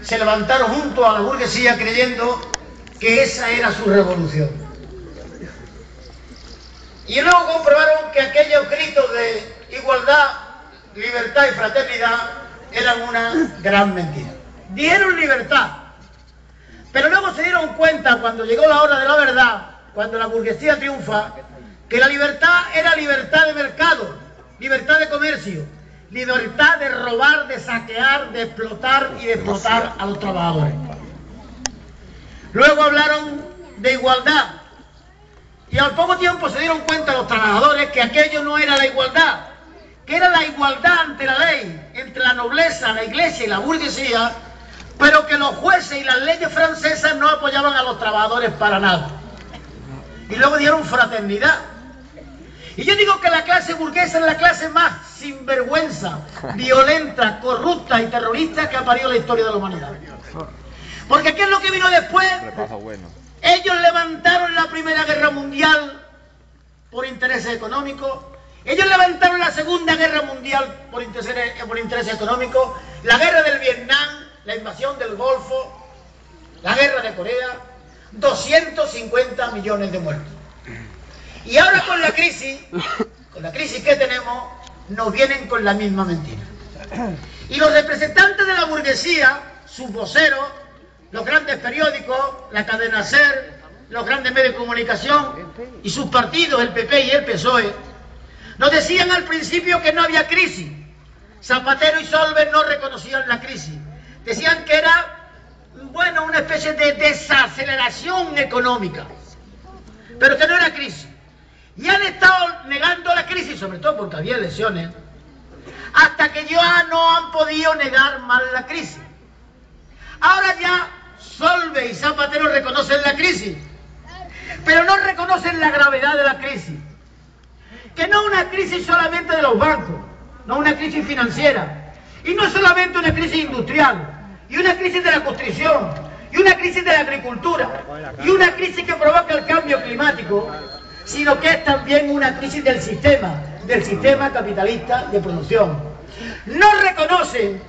se levantaron junto a la burguesía creyendo que esa era su revolución. Y luego comprobaron que aquellos gritos de igualdad, libertad y fraternidad eran una gran mentira. Dieron libertad, pero luego se dieron cuenta, cuando llegó la hora de la verdad, cuando la burguesía triunfa, que la libertad era libertad de mercado, libertad de comercio, libertad de robar, de saquear, de explotar y de explotar a los trabajadores. Luego hablaron de igualdad y al poco tiempo se dieron cuenta los trabajadores que aquello no era la igualdad, que era la igualdad ante la ley, entre la nobleza, la iglesia y la burguesía, pero que los jueces y las leyes francesas no apoyaban a los trabajadores para nada. Y luego dieron fraternidad. Y yo digo que la clase burguesa es la clase más sinvergüenza, violenta, corrupta y terrorista que ha parido la historia de la humanidad. Porque ¿qué es lo que vino después? Ellos levantaron la Primera Guerra Mundial por intereses económicos. Ellos levantaron la Segunda Guerra Mundial por intereses económicos. La guerra del Vietnam, la invasión del Golfo, la guerra de Corea, 250 millones de muertos. Y ahora con la crisis que tenemos, nos vienen con la misma mentira. Y los representantes de la burguesía, sus voceros, los grandes periódicos, la cadena SER, los grandes medios de comunicación y sus partidos, el PP y el PSOE, nos decían al principio que no había crisis. Zapatero y Solbes no reconocían la crisis. Decían que era, bueno, una especie de desaceleración económica, pero que no era crisis. Y han estado negando la crisis, sobre todo porque había elecciones, hasta que ya no han podido negar más la crisis. Ahora ya Solbes y Zapatero reconocen la crisis, pero no reconocen la gravedad de la crisis. Que no es una crisis solamente de los bancos, no una crisis financiera, y no solamente una crisis industrial, y una crisis de la construcción, y una crisis de la agricultura, y una crisis que provoca el cambio climático, sino que es también una crisis del sistema capitalista de producción. No reconocen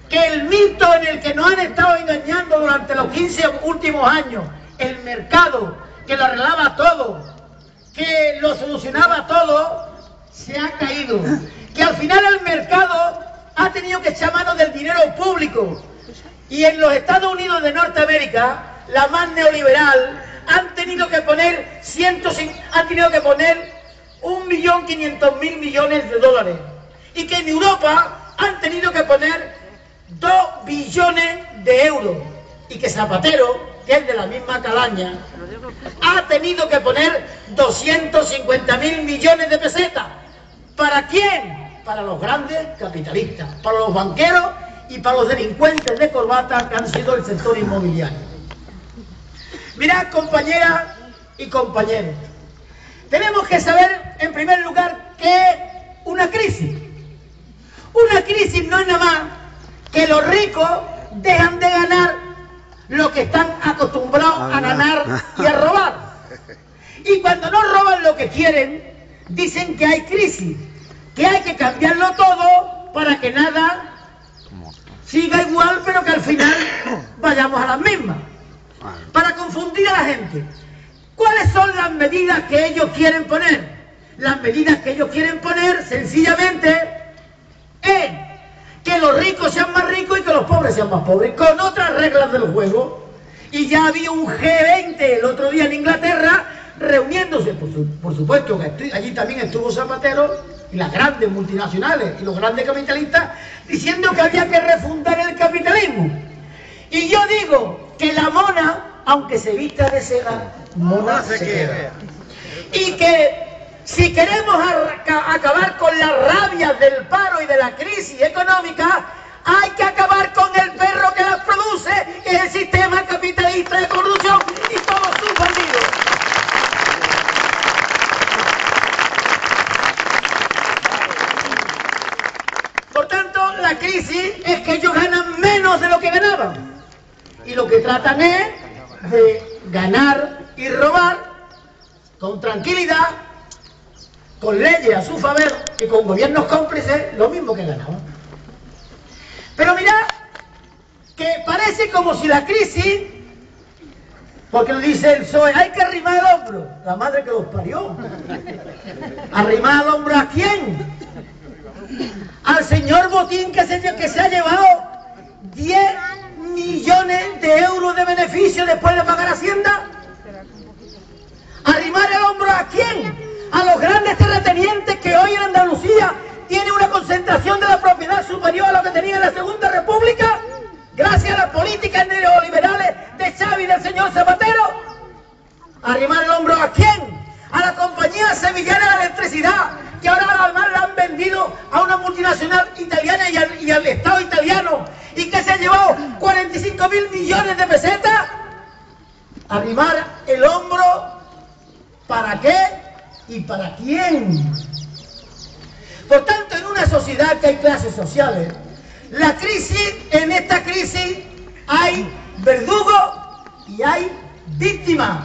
que el mito en el que nos han estado engañando durante los 15 últimos años, el mercado, que lo arreglaba todo, que lo solucionaba todo, se ha caído. Que al final el mercado ha tenido que echar mano del dinero público. Y en los Estados Unidos de Norteamérica, la más neoliberal, han tenido que poner 1.500.000 millones de dólares. Y que en Europa han tenido que poner 2 billones de euros. Y que Zapatero, que es de la misma calaña, ha tenido que poner 250.000 millones de pesetas. ¿Para quién? Para los grandes capitalistas, para los banqueros y para los delincuentes de corbata que han sido el sector inmobiliario. Mirad, compañeras y compañeros, tenemos que saber, en primer lugar, qué es una crisis. Una crisis no es nada más que los ricos dejan de ganar lo que están acostumbrados a ganar y a robar. Y cuando no roban lo que quieren, dicen que hay crisis, que hay que cambiarlo todo para que nada siga igual, pero que al final vayamos a las mismas. Para confundir a la gente. ¿Cuáles son las medidas que ellos quieren poner? Las medidas que ellos quieren poner, sencillamente, es que los ricos sean más ricos y que los pobres sean más pobres, con otras reglas del juego. Y ya había un G20 el otro día en Inglaterra, reuniéndose, por supuesto que allí también estuvo Zapatero, y las grandes multinacionales y los grandes capitalistas, diciendo que había que refundar el capitalismo. Y yo digo que la mona, aunque se vista de seda, mona se queda. Y que si queremos acabar con las rabias del paro y de la crisis económica, hay que acabar con el perro que las produce, que es el sistema capitalista de corrupción y todos sus bandidos. Por tanto, la crisis es que ellos ganan menos de lo que ganaban. Y lo que tratan es de ganar y robar con tranquilidad, con leyes a su favor y con gobiernos cómplices, lo mismo que ganaban. Pero mirad que para parece como si la crisis, porque lo dice el PSOE, hay que arrimar el hombro. La madre que los parió. ¿Arrimar el hombro a quién? Al señor Botín que se ha llevado 10 millones de euros de beneficio después de pagar Hacienda. ¿Arrimar el hombro a quién? A los grandes terratenientes que hoy en Andalucía tiene una concentración de la propiedad superior a lo que tenía en la Segunda República, gracias a las políticas neoliberales de Xavi y del señor Zapatero. ¿Arrimar el hombro a quién? A la compañía sevillana de electricidad, que ahora además la han vendido a una multinacional italiana y al Estado italiano, y que se ha llevado 45.000 millones de pesetas. ¿Arrimar el hombro para qué y para quién? Por tanto, en una sociedad que hay clases sociales, la crisis, en esta crisis hay verdugos y hay víctimas.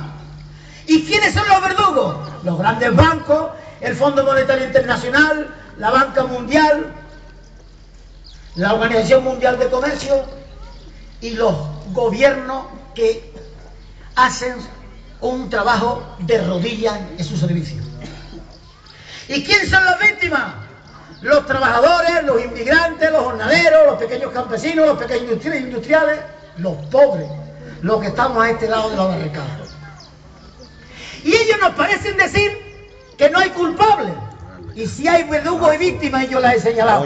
¿Y quiénes son los verdugos? Los grandes bancos, el Fondo Monetario Internacional, la Banca Mundial, la Organización Mundial de Comercio y los gobiernos que hacen un trabajo de rodillas en su servicio. ¿Y quiénes son las víctimas? Los trabajadores, los inmigrantes, los jornaleros, los pequeños campesinos, los pequeños industriales, los pobres, los que estamos a este lado de la barricada. Y ellos nos parecen decir que no hay culpables. Y si hay verdugos y víctimas, yo las he señalado.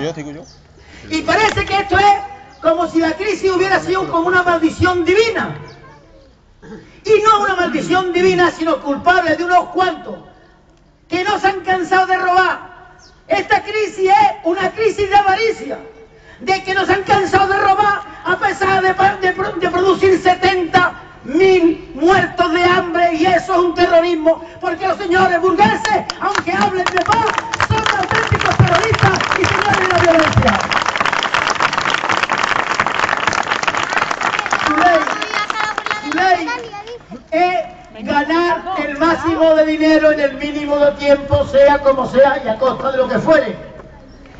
Y parece que esto es como si la crisis hubiera sido como una maldición divina. Y no una maldición divina, sino culpables de unos cuantos que no se han cansado de robar. Esta crisis es una crisis de avaricia, de que nos han cansado de robar a pesar de producir 70.000 muertos de hambre, y eso es un terrorismo, porque los señores burgueses, aunque hablen de paz, son auténticos terroristas y señores de la violencia. Su ley es ganar el máximo de dinero en el mínimo de tiempo, sea como sea y a costa de lo que fuere.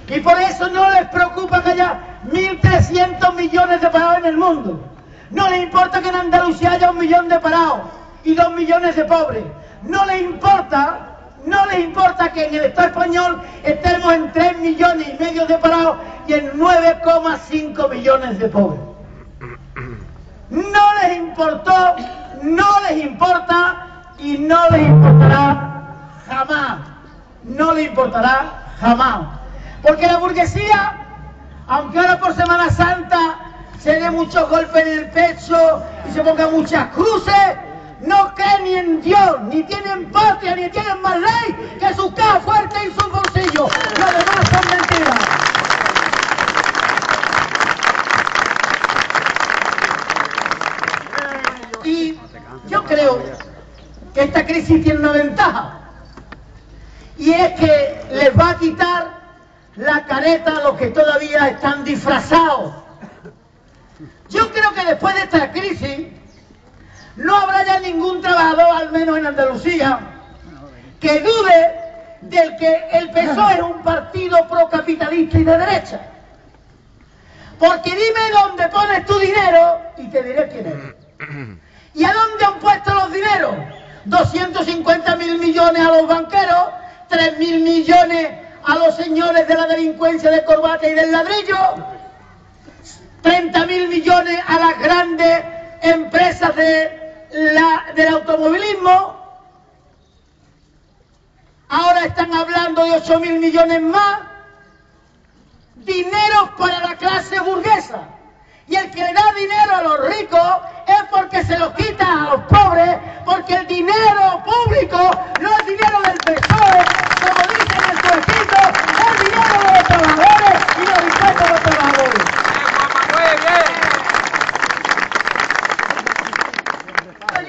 Y por eso no les preocupa que haya 1.300 millones de parados en el mundo. No les importa que en Andalucía haya 1 millón de parados y 2 millones de pobres. No les importa que en el Estado español estemos en 3,5 millones de parados y en 9,5 millones de pobres. No les importó, no les importa y no les importará jamás. No les importará jamás. Porque la burguesía, aunque ahora por Semana Santa se dé muchos golpes en el pecho y se ponga muchas cruces, no creen ni en Dios, ni tienen patria, ni tienen más ley que su caja fuerte en sus bolsillos. Lo demás son mentiras. Y yo creo que esta crisis tiene una ventaja, y es que les va a quitar la careta a los que todavía están disfrazados. Yo creo que después de esta crisis no habrá ya ningún trabajador, al menos en Andalucía, que dude del que el PSOE es un partido procapitalista y de derecha. Porque dime dónde pones tu dinero y te diré quién eres. ¿Y a dónde han puesto los dineros? 250.000 millones a los banqueros, 3.000 millones a los señores de la delincuencia de corbata y del ladrillo, 30.000 millones a las grandes empresas del automovilismo. Ahora están hablando de 8.000 millones más. Dinero para la clase burguesa. Y el que le da dinero a los ricos es porque se lo quita a los pobres, porque el dinero público no es dinero del PSOE, como dicen en su escrito, es dinero de los trabajadores y los impuestos de los trabajadores.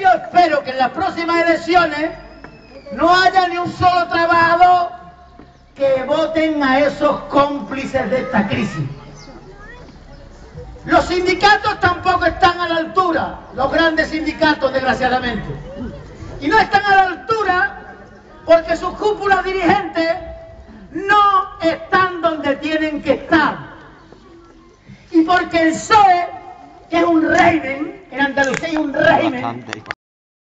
Yo espero que en las próximas elecciones no haya ni un solo trabajador que voten a esos cómplices de esta crisis. Los sindicatos tampoco están a la altura, los grandes sindicatos, desgraciadamente. Y no están a la altura porque sus cúpulas dirigentes no están donde tienen que estar. Y porque el PSOE es un establecéis un régimen